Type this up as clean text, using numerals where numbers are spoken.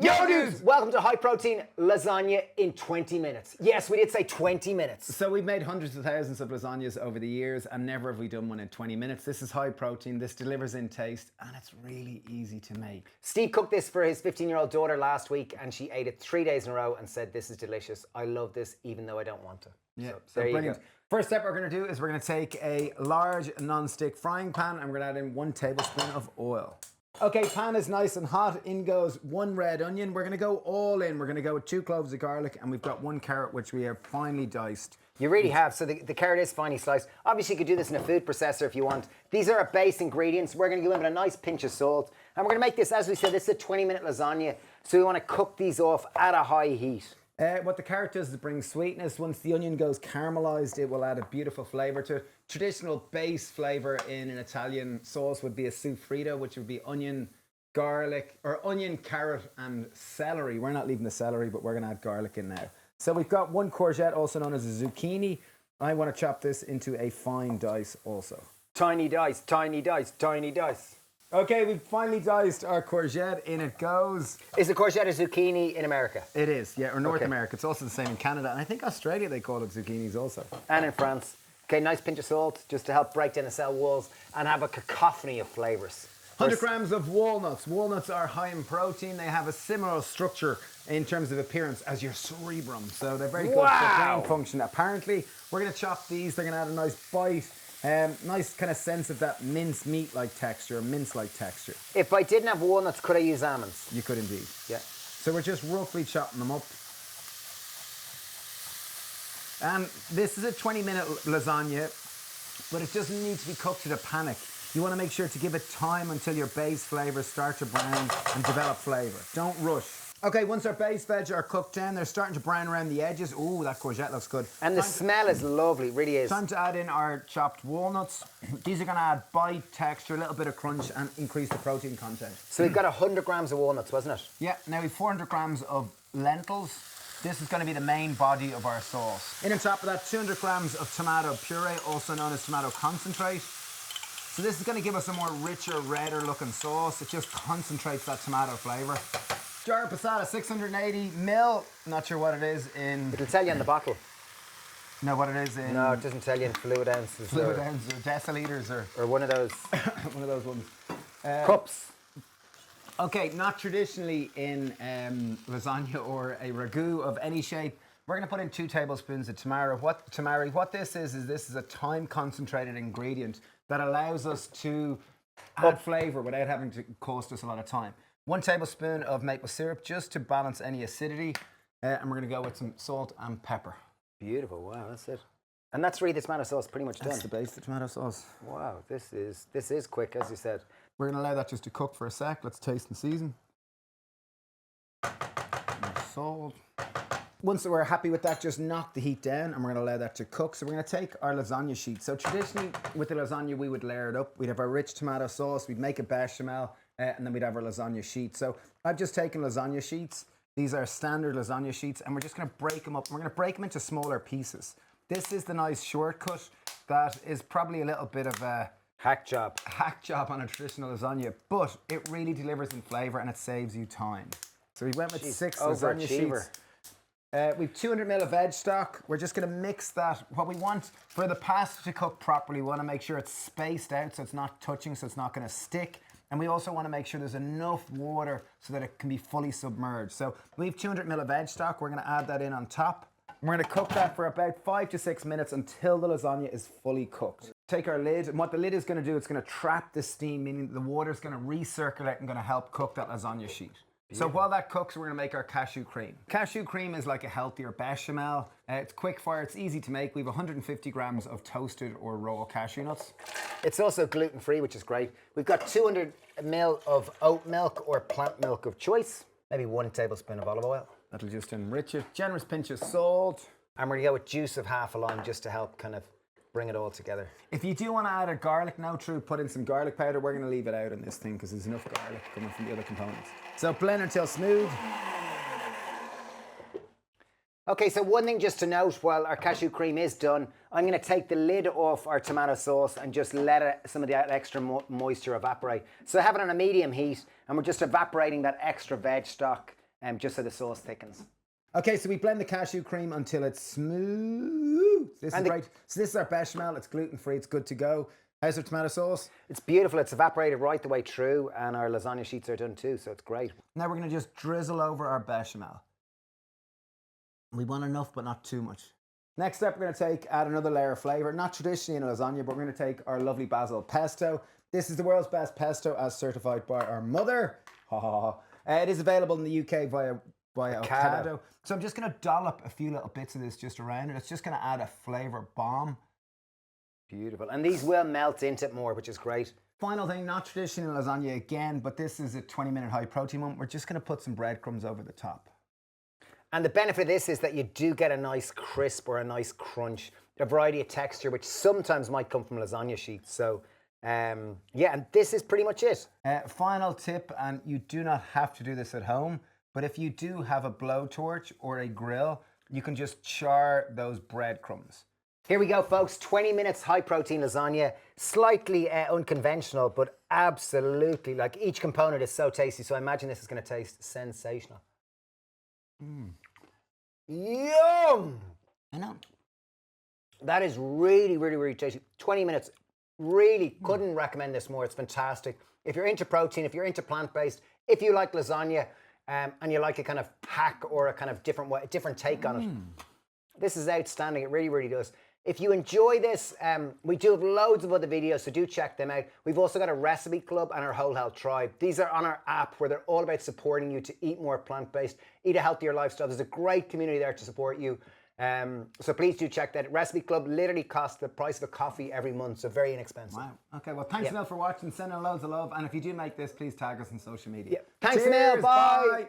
Yo dudes, welcome to high protein lasagna in 20 minutes. Yes, we did say 20 minutes. So we've made hundreds of thousands of lasagnas over the years and never have we done one in 20 minutes. This is high protein, this delivers in taste, and it's really easy to make. Steve cooked this for his 15-year-old daughter last week and she ate it 3 days in a row and said, this is delicious. I love this even though I don't want to. Yeah, so there brilliant. you go. First step we're gonna do is we're gonna take a large non-stick frying pan and we're gonna add in 1 tablespoon of oil. Okay, pan is nice and hot. In goes 1 red onion. We're gonna go all in. We're gonna go with 2 cloves of garlic and we've got 1 carrot which we have finely diced. You really have. So the carrot is finely sliced. Obviously, you could do this in a food processor if you want. These are our base ingredients. We're going to go in with a nice pinch of salt. And we're going to make this, as we said, this is a 20-minute lasagna. So we want to cook these off at a high heat. What the carrot does is bring sweetness. Once the onion goes caramelized, it will add a beautiful flavor to it. Traditional base flavor in an Italian sauce would be a soffritto, which would be onion, garlic, or onion, carrot, and celery. We're not leaving the celery, but we're going to add garlic in now. So we've got 1 courgette, also known as a zucchini. I want to chop this into a fine dice also. Tiny dice, tiny dice, tiny dice. Okay, we've finally diced our courgette. In it goes. Is the courgette a zucchini in America? It is, yeah, or North America. It's also the same in Canada. And I think Australia, they call it zucchinis also. And in France. Okay, nice pinch of salt, just to help break down the cell walls and have a cacophony of flavors. 100 grams of walnuts. Walnuts are high in protein. They have a similar structure in terms of appearance as your cerebrum. So they're very good for brain function. Apparently, we're going to chop these. They're going to add a nice bite. Nice kind of sense of that mince meat-like texture, mince-like texture. If I didn't have walnuts, could I use almonds? You could indeed. Yeah. So we're just roughly chopping them up. And this is a 20-minute lasagna, but it doesn't need to be cooked to the panic. You want to make sure to give it time until your base flavors start to brown and develop flavor. Don't rush. Okay, once our base veg are cooked down, they're starting to brown around the edges. Ooh, that courgette looks good. And the smell is lovely, really is. Time to add in our chopped walnuts. These are going to add bite, texture, a little bit of crunch, and increase the protein content. So we've got 100 grams of walnuts, wasn't it? Yeah, now we've 400 grams of lentils. This is going to be the main body of our sauce. In on top of that, 200 grams of tomato puree, also known as tomato concentrate. So this is going to give us a more richer, redder looking sauce. It just concentrates that tomato flavour. Jar of passata, 680 ml. Not sure what it is in... It'll tell you in the bottle. No, what it is in... No, it doesn't tell you in fluid ounces. Fluid ounces or decilitres or... Or one of those... one of those ones. Cups. Okay, not traditionally in lasagna or a ragu of any shape. We're going to put in 2 tablespoons of tamari. What this is a time concentrated ingredient that allows us to add flavour without having to cost us a lot of time. 1 tablespoon of maple syrup just to balance any acidity. And we're going to go with some salt and pepper. Beautiful, wow, that's it. And that's really the tomato sauce pretty much done. That's the base of the tomato sauce. Wow, this is quick, as you said. We're going to allow that just to cook for a sec. Let's taste and season. Salt. Once we're happy with that, just knock the heat down and we're going to allow that to cook. So we're going to take our lasagna sheet. So traditionally with the lasagna, we would layer it up. We'd have our rich tomato sauce, we'd make a bechamel, and then we'd have our lasagna sheet. So I've just taken lasagna sheets. These are standard lasagna sheets and we're just going to break them up. We're going to break them into smaller pieces. This is the nice shortcut that is probably a little bit of a hack job on a traditional lasagna, but it really delivers in flavour and it saves you time. So we went with 6 lasagna sheets. We've 200 ml of veg stock. We're just going to mix that. What we want for the pasta to cook properly, we want to make sure it's spaced out so it's not touching, so it's not going to stick. And we also want to make sure there's enough water so that it can be fully submerged. So we have 200 ml of veg stock. We're going to add that in on top. We're going to cook that for about 5 to 6 minutes until the lasagna is fully cooked. Take our lid, and what the lid is going to do, it's going to trap the steam, meaning the water is going to recirculate and going to help cook that lasagna sheet. So while that cooks, we're going to make our cashew cream. Cashew cream is like a healthier bechamel. It's quick fire, it's easy to make. We have 150 grams of toasted or raw cashew nuts. It's also gluten-free, which is great. We've got 200 ml of oat milk or plant milk of choice. Maybe 1 tablespoon of olive oil. That'll just enrich it. Generous pinch of salt. And we're going to go with juice of half a lime just to help kind of bring it all together. If you do want to add a garlic now, put in some garlic powder. We're going to leave it out in this thing because there's enough garlic coming from the other components. So blend until smooth. Okay, so one thing just to note while our cashew cream is done, I'm going to take the lid off our tomato sauce and just let some of that extra moisture evaporate. So I have it on a medium heat and we're just evaporating that extra veg stock just so the sauce thickens. Okay, so we blend the cashew cream until it's smooth. This is great. So this is our bechamel. It's gluten-free. It's good to go. How's our tomato sauce? It's beautiful. It's evaporated right the way through, and our lasagna sheets are done too, so it's great. Now we're going to just drizzle over our bechamel. We want enough, but not too much. Next up, we're going to add another layer of flavour. Not traditionally in a lasagna, but we're going to take our lovely basil pesto. This is the world's best pesto as certified by our mother. Ha ha ha. It is available in the UK via Ocado. So I'm just going to dollop a few little bits of this just around it. It's just going to add a flavour bomb. Beautiful. And these will melt into it more, which is great. Final thing, not traditional lasagna again, but this is a 20-minute high protein one. We're just going to put some breadcrumbs over the top. And the benefit of this is that you do get a nice crisp or a nice crunch, a variety of texture, which sometimes might come from lasagna sheets. So, yeah, and this is pretty much it. Final tip, and you do not have to do this at home, but if you do have a blowtorch or a grill, you can just char those breadcrumbs. Here we go, folks. 20 minutes high protein lasagna. Slightly unconventional, but absolutely, like each component is so tasty. So I imagine this is going to taste sensational. Yum! I know. That is really, really, really tasty. 20 minutes. Really couldn't recommend this more. It's fantastic. If you're into protein, if you're into plant-based, if you like lasagna, and you like a kind of hack or a kind of different take on it, this is outstanding. It really, really does. If you enjoy this, we do have loads of other videos, so do check them out. We've also got a recipe club and our Whole Health Tribe. These are on our app where they're all about supporting you to eat more plant-based, eat a healthier lifestyle. There's a great community there to support you. So please do check that. Recipe Club literally costs the price of a coffee every month, so very inexpensive. Wow. Okay, well, thanks a million for watching. Send in loads of love. And if you do make this, please tag us on social media. Thanks a million. Bye.